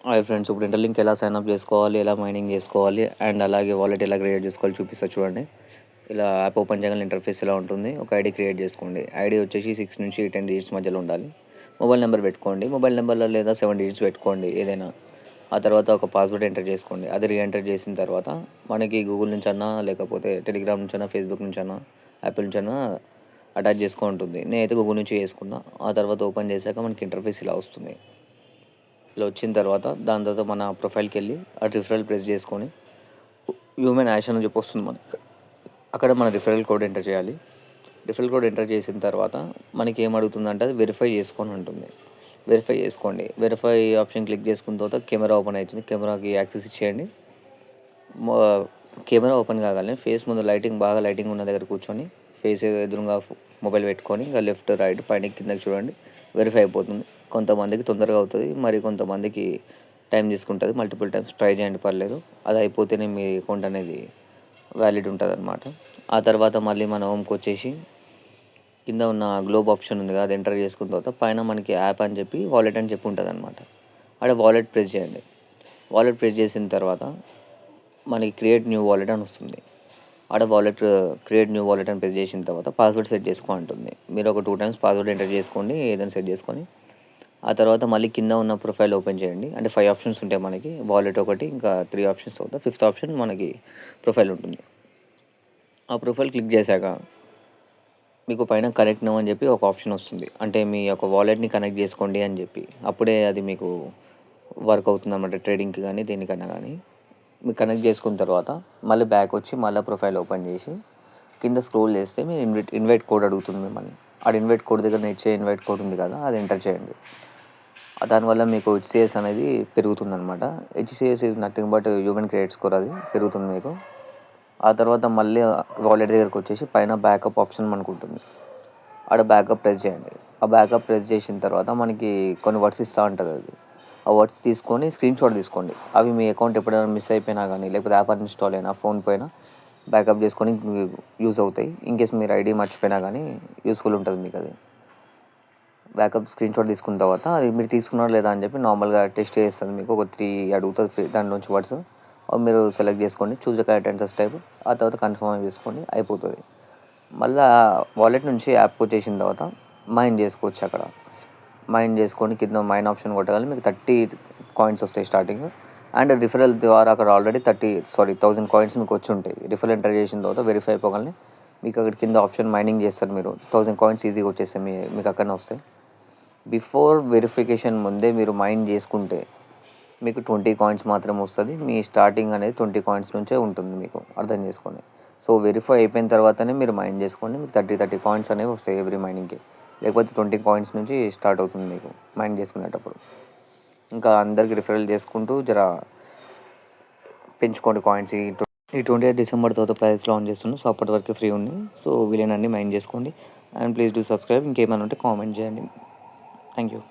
Hi friends, ఇప్పుడు interlink ఎలా sign up చేసుకోవాలి, ఎలా మైనింగ్ చేసుకోవాలి అండ్ అలాగే వాలెట్ ఎలా క్రియేట్ చేసుకోవాలి చూపిస్తా చూడండి. ఇలా యాప్ ఓపెన్ చేయగానే ఇంటర్ఫేస్ ఇలా ఉంటుంది. ఒక ఐడి క్రియేట్ చేసుకోండి. ఐడి వచ్చేసి 6 నుంచి 10 డిజిట్స్ మధ్యలో ఉండాలి. మొబైల్ నెంబర్ పెట్టుకోండి. మొబైల్ నెంబర్లో లేదా 7 డిజిట్స్ పెట్టుకోండి ఏదైనా. ఆ తర్వాత ఒక పాస్వర్డ్ ఎంటర్ చేసుకోండి. అది రీఎంటర్ చేసిన తర్వాత మనకి గూగుల్ నుంచి అన్నా, లేకపోతే టెలిగ్రామ్ నుంచి అన్నా, ఫేస్బుక్ నుంచి అన్నా, యాపిల్ నుంచి అన్నా అటాచ్ చేసుకో ఉంటుంది. నేనైతే గూగుల్ నుంచి చేసుకున్నా. ఆ తర్వాత ఓపెన్ చేశాక మనకి ఇంటర్ఫేస్ ఇలా వస్తుంది. ఇలా వచ్చిన తర్వాత దాని తర్వాత మన ప్రొఫైల్కి వెళ్ళి ఆ రిఫరల్ ప్రెస్ చేసుకొని హ్యూమన్ యాషన్ అని చెప్పి వస్తుంది మనకి. అక్కడ మన రిఫరల్ కోడ్ ఎంటర్ చేయాలి. రిఫరల్ కోడ్ ఎంటర్ చేసిన తర్వాత మనకి ఏం అడుగుతుందంటే అది వెరిఫై చేసుకొని ఉంటుంది. వెరిఫై చేసుకోండి. వెరిఫై ఆప్షన్ క్లిక్ చేసుకున్న తర్వాత కెమెరా ఓపెన్ అవుతుంది. కెమెరాకి యాక్సెస్ ఇచ్చేయండి. కెమెరా ఓపెన్ కాగానే ఫేస్ ముందు బాగా లైటింగ్ ఉన్న దగ్గర కూర్చొని ఫేస్ ఎదురుగా మొబైల్ పెట్టుకొని ఇంకా లెఫ్ట్ రైట్ పైన కిందకి చూడండి. వెరిఫై అయిపోతుంది. కొంతమందికి తొందరగా అవుతుంది, మరి కొంతమందికి టైం తీసుకుంటుంది. మల్టిపుల్ టైమ్స్ ట్రై చేయండి, పర్లేదు. అది అయిపోతేనే మీ అకౌంట్ అనేది వ్యాలిడ్ ఉంటుంది అనమాట. ఆ తర్వాత మళ్ళీ మన హోమ్కి వచ్చేసి కింద ఉన్న గ్లోబ్ ఆప్షన్ ఉంది కదా, అది ఎంటర్ చేసుకున్న తర్వాత పైన మనకి యాప్ అని చెప్పి వాలెట్ అని చెప్పి ఉంటుంది అనమాట. అక్కడ వాలెట్ ప్రెస్ చేయండి. వాలెట్ ప్రెస్ చేసిన తర్వాత మనకి క్రియేట్ న్యూ వాలెట్ అని వస్తుంది. ఆడ వాలెట్ క్రియేట్ న్యూ వాలెట్ అని ప్రెస్ చేసిన తర్వాత పాస్వర్డ్ సెట్ చేసుకో అంటుంది. మీరు ఒక 2 టైమ్స్ పాస్వర్డ్ ఎంటర్ చేసుకోండి, ఏదైనా సెట్ చేసుకొని. ఆ తర్వాత మళ్ళీ కింద ఉన్న ప్రొఫైల్ ఓపెన్ చేయండి. అంటే 5 ఆప్షన్స్ ఉంటాయి మనకి. వాలెట్ ఒకటి, ఇంకా 3 ఆప్షన్స్ అవుతాయి. 5th ఆప్షన్ మనకి ప్రొఫైల్ ఉంటుంది. ఆ ప్రొఫైల్ క్లిక్ చేశాక మీకు పైన కనెక్ట్ నౌ అని చెప్పి ఒక ఆప్షన్ వస్తుంది. అంటే మీ యొక్క వాలెట్ని కనెక్ట్ చేసుకోండి అని చెప్పి. అప్పుడే అది మీకు వర్క్ అవుతుందన్నమాట, ట్రేడింగ్కి కానీ దేనికైనా కానీ. మీరు కనెక్ట్ చేసుకున్న తర్వాత మళ్ళీ బ్యాక్ వచ్చి మళ్ళీ ప్రొఫైల్ ఓపెన్ చేసి కింద స్క్రోల్ చేస్తే మీరు ఇన్వైట్ కోడ్ అడుగుతుంది మిమ్మల్ని. ఆ ఇన్వైట్ కోడ్ దగ్గర ఇచ్చే ఇన్వైట్ కోడ్ ఉంది కదా, అది ఎంటర్ చేయండి. దానివల్ల మీకు హెచ్సిఎస్ అనేది పెరుగుతుందనమాట. HCS is nothing but human credit score, అది పెరుగుతుంది మీకు. ఆ తర్వాత మళ్ళీ వాలెట్ దగ్గరకు వచ్చేసి పైన బ్యాకప్ ఆప్షన్ మనకు ఉంటుంది. ఆడ బ్యాకప్ ప్రెస్ చేయండి. ఆ బ్యాకప్ ప్రెస్ చేసిన తర్వాత మనకి కొన్ని వర్డ్స్ ఇస్తూ ఉంటుంది అది. ఆ వర్డ్స్ తీసుకొని స్క్రీన్ షాట్ తీసుకోండి. అవి మీ అకౌంట్ ఎప్పుడైనా మిస్ అయిపోయినా కానీ, లేకపోతే యాప్ అన్ఇన్స్టాల్ అయినా ఫోన్ పోయినా బ్యాకప్ చేసుకొని యూజ్ అవుతాయి. ఇన్కేస్ మీరు ఐడి మర్చిపోయినా కానీ యూస్ఫుల్ ఉంటుంది మీకు అది. బ్యాకప్ స్క్రీన్ షాట్ తీసుకున్న తర్వాత అది మీరు తీసుకున్నారా లేదా అని చెప్పి నార్మల్గా టెస్ట్ చేస్తుంది. మీకు ఒక 3 అడుగుతుంది దానిలోంచి వర్డ్స్. మీరు సెలెక్ట్ చేసుకోండి, చూజ్ కరెక్ట్ ఆన్సర్స్ టైప్. ఆ తర్వాత కన్ఫర్మ్ చేసుకోండి, అయిపోతుంది. మళ్ళీ వాలెట్ నుంచి యాప్కి వచ్చేసిన తర్వాత మైన్ చేసుకోవచ్చు. అక్కడ మైన్ చేసుకొని కింద మైన్ ఆప్షన్ కొట్టగానే మీకు 30 కాయిన్స్ వస్తాయి స్టార్టింగ్. అండ్ రిఫరల్ ద్వారా అక్కడ ఆల్రెడీ 1000 కాయిన్స్ మీకు వచ్చి ఉంటాయి. రిఫరల్ ఎంటర్ చేసిన తర్వాత వెరిఫై అయిపోగానే మీకు అక్కడ కింద ఆప్షన్ మైనింగ్ చేస్తారు. మీరు 1000 కాయిన్స్ ఈజీగా వచ్చేస్తాయి, మీకు అక్కడనే వస్తాయి. బిఫోర్ వెరిఫికేషన్ ముందే మీరు మైన్ చేసుకుంటే మీకు 20 కాయిన్స్ మాత్రమే వస్తుంది. మీ స్టార్టింగ్ అనేది 20 కాయిన్స్ నుంచే ఉంటుంది, మీకు అర్థం చేసుకోండి. సో వెరిఫై అయిపోయిన తర్వాతనే మీరు మైన్ చేసుకోండి. మీకు 30 కాయిన్స్ అనేవి వస్తాయి ఎవ్రీ మైనింగ్కి. లేకపోతే 20 కాయిన్స్ నుంచి స్టార్ట్ అవుతుంది మీకు మైన్ చేసుకునేటప్పుడు. ఇంకా అందరికి రిఫరల్ చేసుకుంటూ పెంచుకోండి కాయిన్స్. ఈ 28 డిసెంబర్ తర్వాత ప్రైస్ లాంచ్ చేస్తున్నాం. సో అప్పటి వరకు ఫ్రీ ఉంది. సో వీలైనన్ని మైన్ చేసుకోండి. And please do subscribe. ఇంకేమైనా ఉంటే కామెంట్ చేయండి. Thank you.